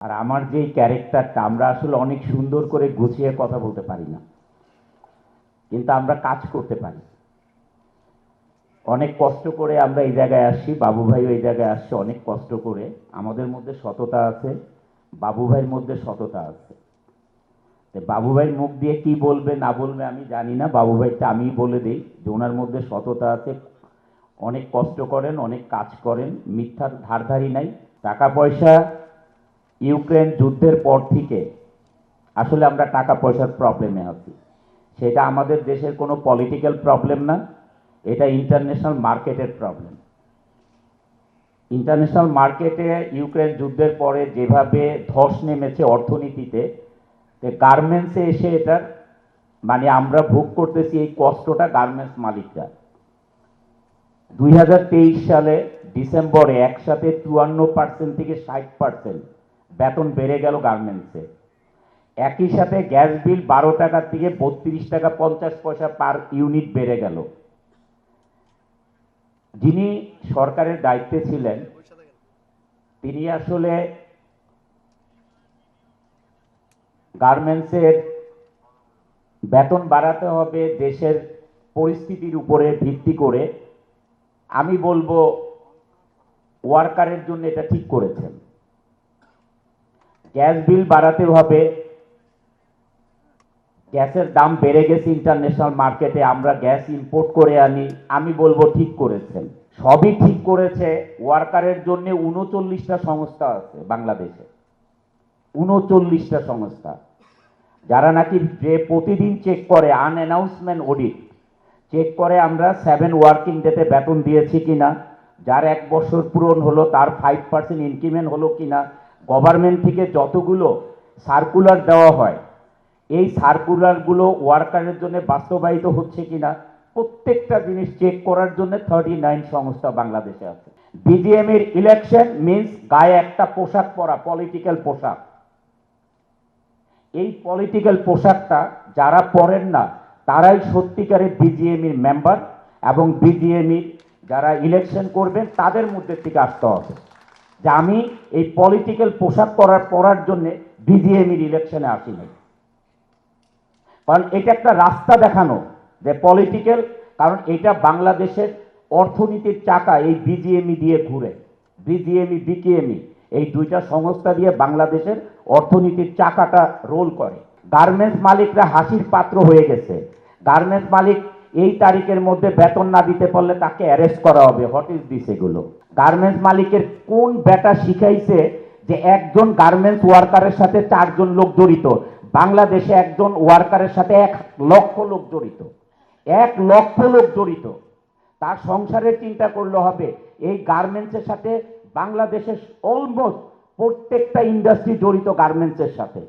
আর আমার যে ক্যারেক্টারটা, আমরা আসলে অনেক সুন্দর করে গুছিয়ে কথা বলতে পারি না, কিন্তু আমরা কাজ করতে পারি। অনেক কষ্ট করে আমরা এই জায়গায় আসছি, বাবু ভাইও এই জায়গায় আসছে অনেক কষ্ট করে। আমাদের মধ্যে সততা আছে, বাবু ভাইয়ের মধ্যে সততা আছে। বাবু ভাইয়ের মুখ দিয়ে কি বলবে না বলবে আমি জানি না, বাবু ভাইটা আমি বলে দিই যে ওনার মধ্যে সততা আছে, অনেক কষ্ট করেন, অনেক কাজ করেন, মিথ্যার ধারধারি নাই। টাকা পয়সা ইউক্রেন যুদ্ধের পর থেকে আসলে আমরা টাকা পয়সার প্রবলেমে আছি। সেটা আমাদের দেশের কোনো পলিটিক্যাল প্রবলেম না, এটা ইন্টারন্যাশনাল মার্কেটের প্রবলেম। ইন্টারন্যাশনাল মার্কেটে ইউক্রেন যুদ্ধের পরে যেভাবে ধস নেমেছে অর্থনীতিতে, গার্মেন্টসে এসে এটার মানে আমরা ভোগ করতেছি এই কষ্টটা গার্মেন্টস মালিকরা। 2023 সালে ডিসেম্বরে একসাথে 54% থেকে 60% বেতন বেড়ে গেল গার্মেন্টসে। একই সাথে গ্যাস বিল 12 টাকার থেকে 32 টাকা 50 পয়সা পার ইউনিট বেড়ে গেল। যিনি সরকারের দায়িত্বে ছিলেন তিনি আসলে গার্মেন্টসের বেতন বাড়াতে হবে দেশের পরিস্থিতির উপরে ভিত্তি করে। আমি বলবো ওয়ার্কারের জন্য এটা ঠিক করেছেন। গ্যাস বিল বাড়াতে হবে, গ্যাসের দাম বেড়ে গেছে ইন্টারন্যাশনাল মার্কেটে, আমরা গ্যাস ইম্পোর্ট করে আনি, আমি বলবো ঠিক করেছেন। সবই ঠিক করেছে। ওয়ার্কারের জন্য 39টা সংস্থা আছে বাংলাদেশে, 39টা সংস্থা যারা নাকি যে প্রতিদিন চেক করে, আনঅ্যানাউন্সমেন্ট অডিট চেক করে আমরা 7 ওয়ার্কিং ডেতে বেতন দিয়েছি কিনা, যার 1 বছর পূরণ হলো তার 5% ইনক্রিমেন্ট হলো কিনা, গভর্নমেন্ট থেকে যতগুলো সার্কুলার দেওয়া হয় এই সার্কুলারগুলো ওয়ার্কারের জন্য বাস্তবায়িত হচ্ছে কিনা, প্রত্যেকটা জিনিস চেক করার জন্য 39 সংস্থা বাংলাদেশে আছে। বিজিএম এর ইলেকশন মিন্স গায়ে একটা পোশাক পরা, পলিটিক্যাল পোশাক। এই পলিটিক্যাল পোশাকটা যারা পরেন না তারাই সত্যিকারের বিজিএম এর মেম্বার, এবং বিজিএম এর যারা ইলেকশন করবেন তাদের মধ্যে থেকে আসতে হবে যে আমি এই পলিটিক্যাল পোশাক পরার জন্য বিজিএম এর ইলেকশনে আসি নাই। কারণ এটা একটা রাস্তা দেখানো যে পলিটিক্যাল, কারণ এটা বাংলাদেশের অর্থনীতির চাকা এই বিজিএমই দিয়ে ঘুরে। বিজিএমই বিকেএমই এই দুইটা সংস্থা দিয়ে বাংলাদেশের অর্থনীতির চাকাটা রোল করে। গার্মেন্টস মালিকরা হাসির পাত্র হয়ে গেছে। গার্মেন্টস মালিক এই তারিখের মধ্যে বেতন না দিতে পারলে তাকে অ্যারেস্ট করা হবে। What is this? এগুলো গার্মেন্টস মালিকের কোন বেটা শিখাইছে যে একজন গার্মেন্টস ওয়ার্কারের সাথে 4 জন লোক জড়িত? বাংলাদেশে একজন ওয়ার্কারের সাথে 1 লক্ষ লোক জড়িত, 1 লক্ষ লোক জড়িত। তার সংসারের চিন্তা করলে হবে। এই গার্মেন্টসের সাথে বাংলাদেশের অলমোস্ট প্রত্যেকটা ইন্ডাস্ট্রি জড়িত গার্মেন্টসের সাথে।